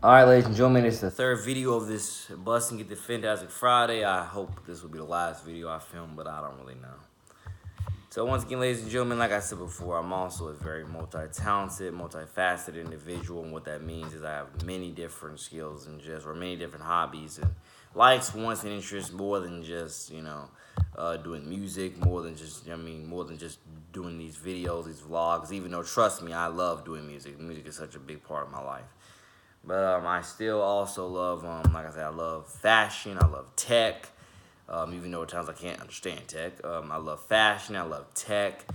Alright, ladies and gentlemen, it's the third video of this Busting Get the Fantastic Friday. I hope this will be the last video I film, but I don't really know. So once again, ladies and gentlemen, like I said before, I'm also a very multi-talented, multifaceted individual, and what that means is I have many different skills and or many different hobbies and likes, wants, and interests more than just, doing music, more than just doing these videos, these vlogs, even though, trust me, I love doing music. Music is such a big part of my life. But I still also love, like I said, I love fashion, I love tech, even though at times I can't understand tech. I love fashion, I love tech,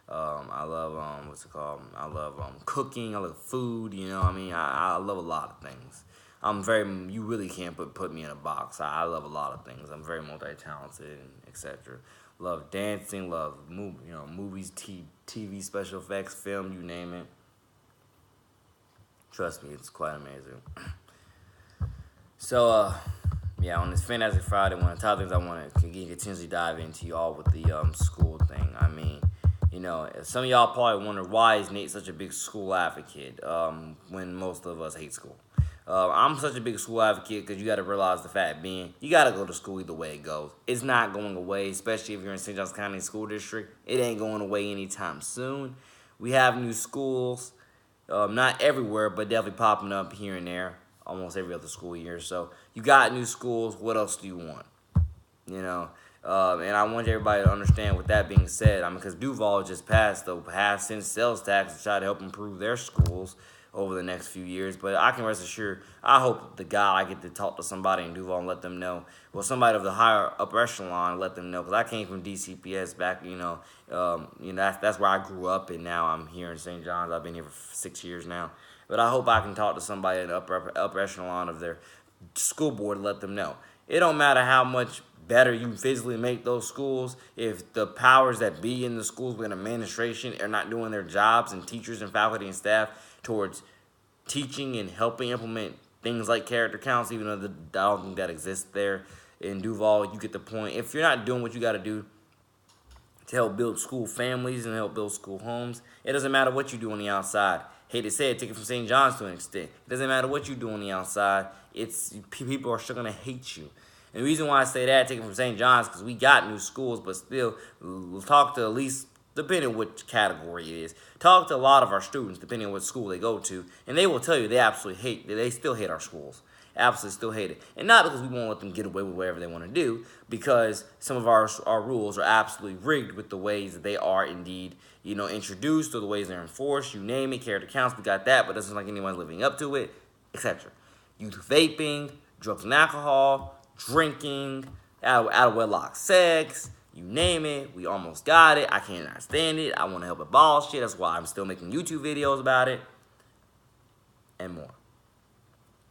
I love, I love cooking, I love food, I love a lot of things. You really can't put me in a box. I love a lot of things. I'm very multi-talented, etc. Love dancing, love movies, TV, special effects, film, you name it. Trust me, it's quite amazing. So, on this Fantastic Friday, one of the top things I want to continuously dive into y'all with the school thing. Some of y'all probably wonder, why is Nate such a big school advocate when most of us hate school? I'm such a big school advocate because you got to realize the fact being, you got to go to school either way it goes. It's not going away, especially if you're in St. Johns County School District. It ain't going away anytime soon. We have new schools. Not everywhere, but definitely popping up here and there, almost every other school year. So you got new schools. What else do you want? And I want everybody to understand, with that being said, because Duval just passed the half-cent sales tax to try to help improve their schools over the next few years. But I can rest assured, I hope I get to talk to somebody in Duval and let them know, well, somebody of the higher upper echelon, let them know, because I came from DCPS back, that's where I grew up, and now I'm here in St. John's. I've been here for 6 years now. But I hope I can talk to somebody in the upper echelon of their school board and let them know. It don't matter how much better you physically make those schools, if the powers that be in the schools with administration are not doing their jobs, and teachers and faculty and staff towards teaching and helping implement things like character counts, even though I don't think that exists there in Duval. You get the point. If you're not doing what you got to do to help build school families and help build school homes, it doesn't matter what you do on the outside. Hate to say it, take it from St. John's to an extent. It doesn't matter what you do on the outside. People are still going to hate you. And the reason why I say that, take it from St. John's, because we got new schools, but still, we'll talk to, at least, depending on which category it is, talk to a lot of our students, depending on what school they go to, and they will tell you they still hate our schools. Absolutely still hate it. And not because we won't let them get away with whatever they want to do, because some of our rules are absolutely rigged with the ways that they are indeed, introduced, or the ways they're enforced. You name it, character counts, we got that, but it doesn't seem like anyone's living up to it, etc. Youth vaping, drugs and alcohol, drinking, out of wedlock sex, you name it, we almost got it. I cannot stand it. I want to help abolish it. That's why I'm still making YouTube videos about it, and more.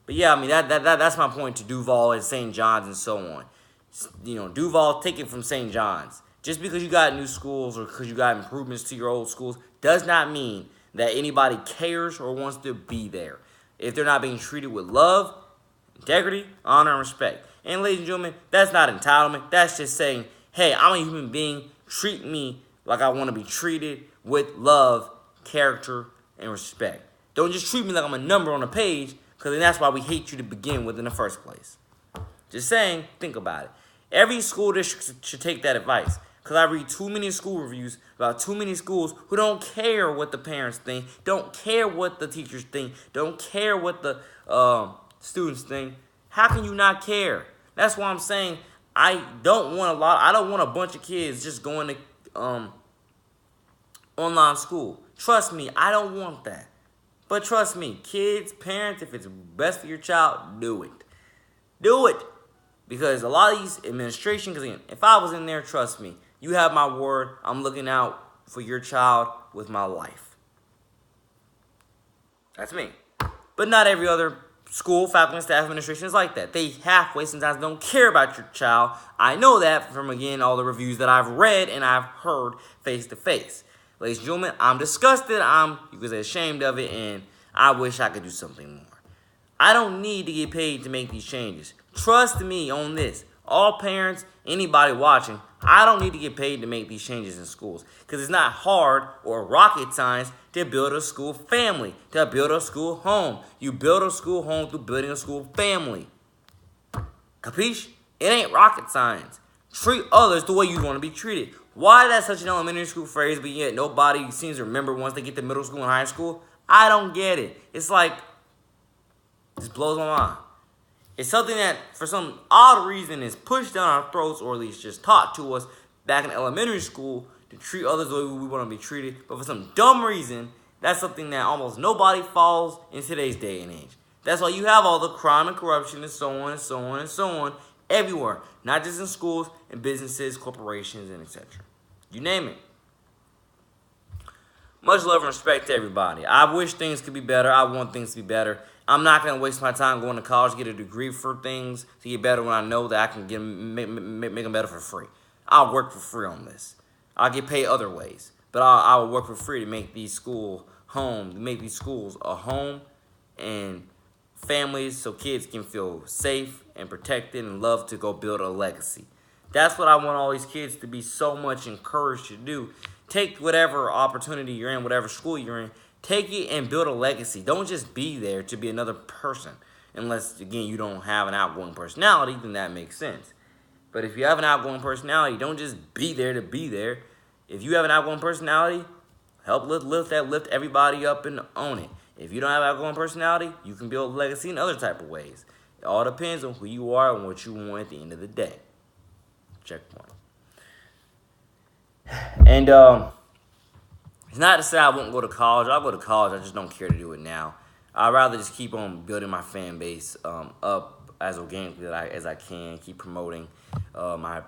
But yeah, that's my point to Duval and St. John's and so on. Duval, take it from St. John's. Just because you got new schools or because you got improvements to your old schools does not mean that anybody cares or wants to be there. If they're not being treated with love, integrity, honor, and respect. And ladies and gentlemen, that's not entitlement. That's just saying, hey, I'm a human being. Treat me like I want to be treated, with love, character, and respect. Don't just treat me like I'm a number on a page, because then that's why we hate you to begin with in the first place. Just saying, think about it. Every school district should take that advice, because I read too many school reviews about too many schools who don't care what the parents think, don't care what the teachers think, don't care what the students think. How can you not care? That's why I'm saying I don't want a bunch of kids just going to online school. Trust me, I don't want that. But trust me, kids, parents, if it's best for your child, do it. Do it. Because a lot of these administration, because again, if I was in there, trust me, you have my word, I'm looking out for your child with my life. That's me. But not every other school, faculty, and staff administration is like that. They halfway sometimes don't care about your child. I know that from, again, all the reviews that I've read and I've heard face to face. Ladies and gentlemen, I'm disgusted. You could say ashamed of it, and I wish I could do something more. I don't need to get paid to make these changes. Trust me on this. All parents, anybody watching, I don't need to get paid to make these changes in schools because it's not hard or rocket science to build a school family, to build a school home. You build a school home through building a school family. Capiche? It ain't rocket science. Treat others the way you want to be treated. Why that's such an elementary school phrase, but yet nobody seems to remember once they get to middle school and high school? I don't get it. It's like, it just blows my mind. It's something that, for some odd reason, is pushed down our throats, or at least just taught to us back in elementary school to treat others the way we want to be treated. But for some dumb reason, that's something that almost nobody follows in today's day and age. That's why you have all the crime and corruption and so on and so on and so on everywhere. Not just in schools, in businesses, corporations, and etc. You name it. Much love and respect to everybody. I wish things could be better. I want things to be better. I'm not going to waste my time going to college, get a degree for things to get better when I know that I can make them better for free. I'll work for free on this. I'll get paid other ways. But I'll work for free to make these schools a home and families so kids can feel safe and protected and love to go build a legacy. That's what I want all these kids to be so much encouraged to do. Take whatever opportunity you're in, whatever school you're in, take it and build a legacy. Don't just be there to be another person. Unless, again, you don't have an outgoing personality, then that makes sense. But if you have an outgoing personality, don't just be there to be there. If you have an outgoing personality, help lift everybody up and own it. If you don't have an outgoing personality, you can build a legacy in other type of ways. It all depends on who you are and what you want at the end of the day. Checkpoint. And it's not to say I won't go to college. I'll go to college. I just don't care to do it now. I'd rather just keep on building my fan base up as organically as I can. Keep promoting my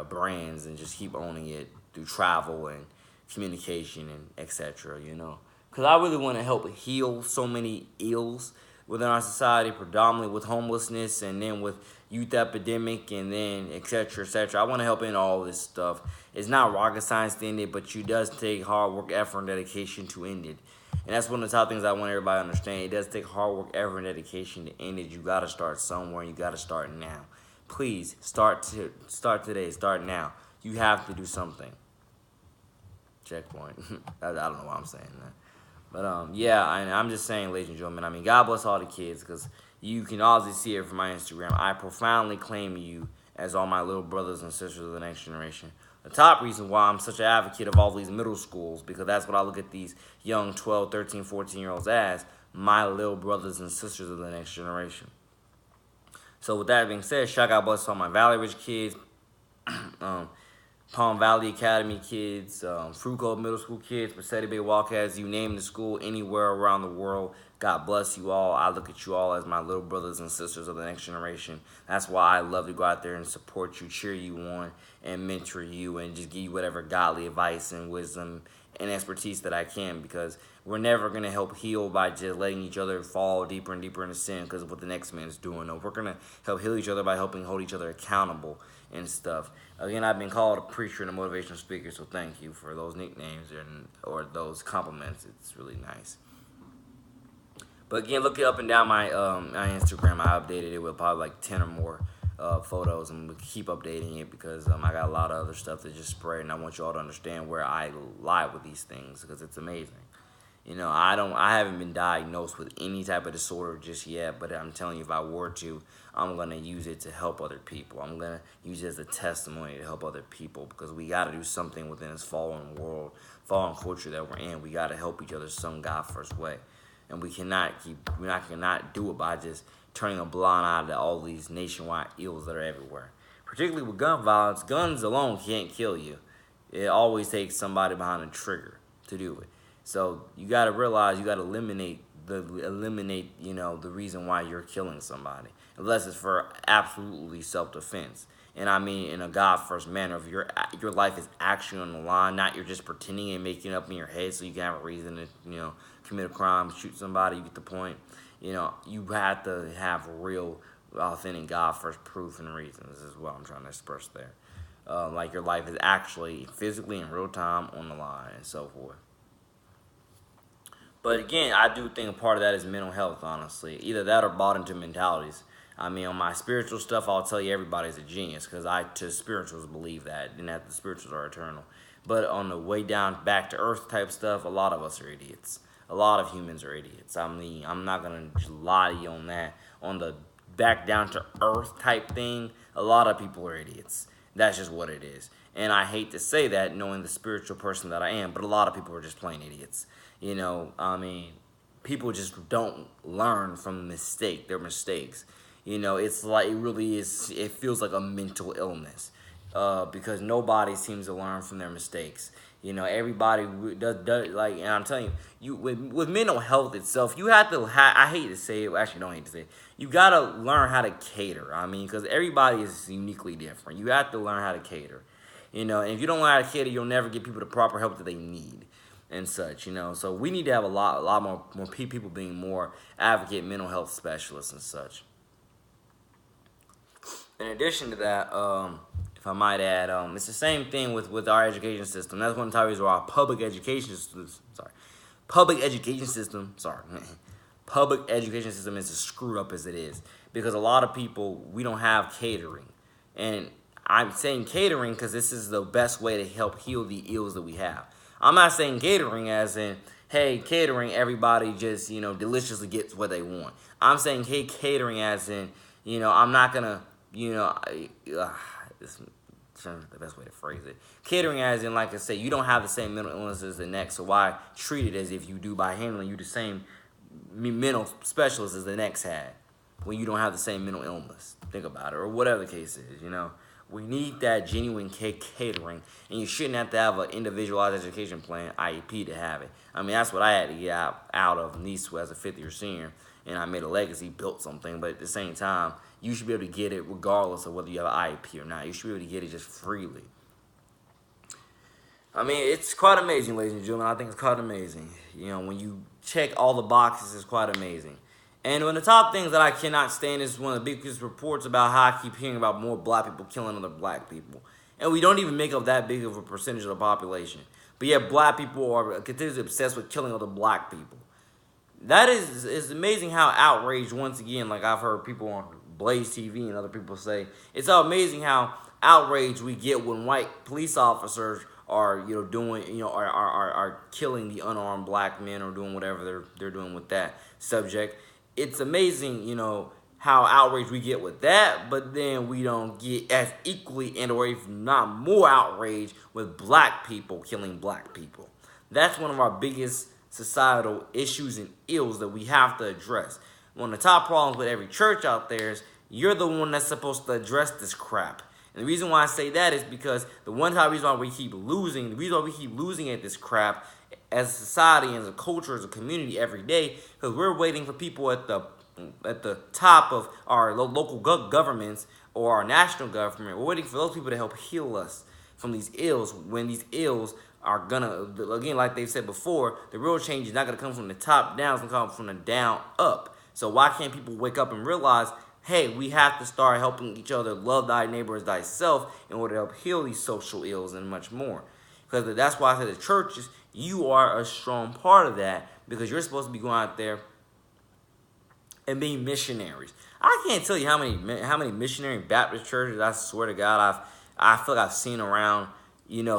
brands and just keep owning it through travel and communication and etc. You know, because I really want to help heal so many ills within our society, predominantly with homelessness and then with youth epidemic and then etc. etc. I want to help in all this stuff. It's not rocket science to end it, but it does take hard work, effort, and dedication to end it. And that's one of the top things I want everybody to understand. It does take hard work, effort, and dedication to end it. You got to start somewhere, and you got to start now. Please, start today. Start now. You have to do something. Checkpoint. I don't know why I'm saying that. But, yeah, I'm just saying, ladies and gentlemen, I mean, God bless all the kids, because you can obviously see it from my Instagram. I profoundly claim you as all my little brothers and sisters of the next generation. The top reason why I'm such an advocate of all these middle schools, because that's what I look at these young 12, 13, 14-year-olds as, my little brothers and sisters of the next generation. So with that being said, shout out bless all my Valley Ridge kids, Palm Valley Academy kids, Fruco Middle School kids, Mercedes Bay Wildcats, you name the school anywhere around the world. God bless you all. I look at you all as my little brothers and sisters of the next generation. That's why I love to go out there and support you, cheer you on, and mentor you, and just give you whatever godly advice and wisdom and expertise that I can, because we're never going to help heal by just letting each other fall deeper and deeper into sin because of what the next man is doing. No, we're going to help heal each other by helping hold each other accountable and stuff. Again, I've been called a preacher and a motivational speaker, so thank you for those nicknames or those compliments. It's really nice. But again, look it up and down my Instagram. I updated it with probably like 10 or more photos, and we'll keep updating it because I got a lot of other stuff to just spread, and I want you all to understand where I lie with these things because it's amazing. You know, I haven't been diagnosed with any type of disorder just yet, but I'm telling you, if I were to, I'm going to use it to help other people. I'm going to use it as a testimony to help other people, because we got to do something within this fallen world, fallen culture that we're in. We got to help each other some God-first way. And we cannot do it by just turning a blind eye to all these nationwide ills that are everywhere. Particularly with gun violence, guns alone can't kill you. It always takes somebody behind a trigger to do it. So you got to realize you got to eliminate the reason why you're killing somebody, unless it's for absolutely self-defense. And I mean in a God-first manner. If your life is actually on the line, not you're just pretending and making it up in your head so you can have a reason to commit a crime, shoot somebody. You get the point. You have to have real, authentic God-first proof and reasons. This is what I'm trying to express there. Like your life is actually physically in real time on the line and so forth. But again, I do think a part of that is mental health, honestly. Either that or bought into mentalities. I mean, on my spiritual stuff, I'll tell you everybody's a genius because I to spirituals believe that and that the spirituals are eternal. But on the way down back to earth type stuff, a lot of us are idiots. A lot of humans are idiots. I mean, I'm not gonna lie to you on that. On the back down to earth type thing, a lot of people are idiots. That's just what it is. And I hate to say that knowing the spiritual person that I am, but a lot of people are just plain idiots. I mean, people just don't learn from their mistakes. It's like it really is. It feels like a mental illness because nobody seems to learn from their mistakes. Everybody does like, and I'm telling you, with mental health itself, you have to. I hate to say it. Actually, don't hate to say it. You gotta learn how to cater. I mean, because everybody is uniquely different. You have to learn how to cater. And if you don't learn how to cater, you'll never get people the proper help that they need and such. So we need to have a lot more people being more advocate mental health specialists and such. In addition to that, if I might add, it's the same thing with our education system. That's one of the reasons why our public education system, public education system is as screwed up as it is because a lot of people we don't have catering, and I'm saying catering because this is the best way to help heal the ills that we have. I'm not saying catering as in, hey, catering, everybody just, deliciously gets what they want. I'm saying, hey, catering as in, I'm not going to, this is the best way to phrase it. Catering as in, like I say, you don't have the same mental illness as the next, so why treat it as if you do by handling you the same mental specialist as the next had when you don't have the same mental illness? Think about it, or whatever the case is, We need that genuine catering, and you shouldn't have to have an individualized education plan, IEP, to have it. I mean, that's what I had to get out of NISU as a fifth-year senior, and I made a legacy, built something, but at the same time, you should be able to get it regardless of whether you have an IEP or not. You should be able to get it just freely. I mean, it's quite amazing, ladies and gentlemen. I think it's quite amazing. When you check all the boxes, it's quite amazing. And one of the top things that I cannot stand is one of the biggest reports about how I keep hearing about more black people killing other black people. And we don't even make up that big of a percentage of the population. But yet black people are continuously obsessed with killing other black people. That is amazing how outraged, once again, like I've heard people on Blaze TV and other people say, it's amazing how outraged we get when white police officers are, doing, are killing the unarmed black men or doing whatever they're doing with that subject. It's amazing, how outraged we get with that, but then we don't get as equally and or if not more outraged with black people killing black people. That's one of our biggest societal issues and ills that we have to address. One of the top problems with every church out there is you're the one that's supposed to address this crap. And the reason why I say that is because the reason why we keep losing, at this crap as a society, as a culture, as a community every day, because we're waiting for people at the top of our local governments or our national government. We're waiting for those people to help heal us from these ills when these ills are gonna, again, like they've said before, the real change is not gonna come from the top down, it's gonna come from the down up. So why can't people wake up and realize, hey, we have to start helping each other love thy neighbor as thyself in order to help heal these social ills and much more. Because that's why I say the churches, you are a strong part of that because you're supposed to be going out there and being missionaries. I can't tell you how many missionary Baptist churches, I swear to God, I feel like I've seen around,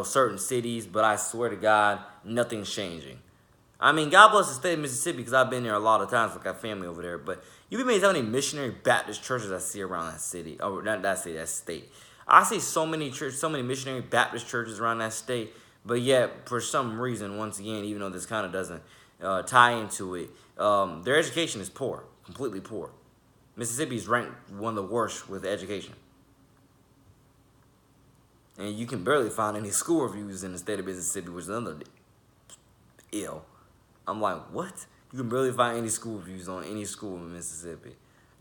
certain cities, but I swear to God, nothing's changing. I mean, God bless the state of Mississippi because I've been there a lot of times. I got family over there. But you'd be amazed how many missionary Baptist churches I see around that city. Or not that city, that state. I see so many missionary Baptist churches around that state. But yet, for some reason, once again, even though this kind of doesn't tie into it, their education is poor, completely poor. Mississippi is ranked one of the worst with education. And you can barely find any school reviews in the state of Mississippi, which is another ill. I'm like, what? You can barely find any school reviews on any school in Mississippi.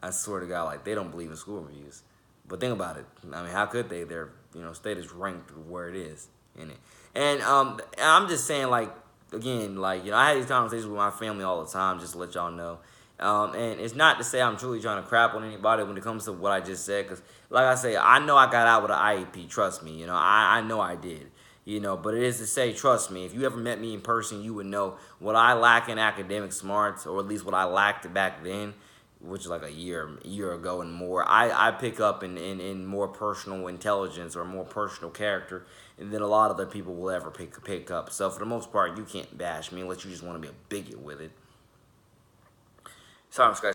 I swear to God, like, they don't believe in school reviews. But think about it. I mean, how could they? Their state is ranked where it is in it. And I'm just saying, like, again, like, I had these conversations with my family all the time, just to let y'all know. And it's not to say I'm truly trying to crap on anybody when it comes to what I just said, because, like I say, I know I got out with an IEP. Trust me, I know I did. But it is to say, trust me, if you ever met me in person, you would know what I lack in academic smarts, or at least what I lacked back then. which is like a year ago and more. I pick up in more personal intelligence or more personal character than a lot of other people will ever pick up. So for the most part, you can't bash me unless you just want to be a bigot with it. Sorry, I'm scratching.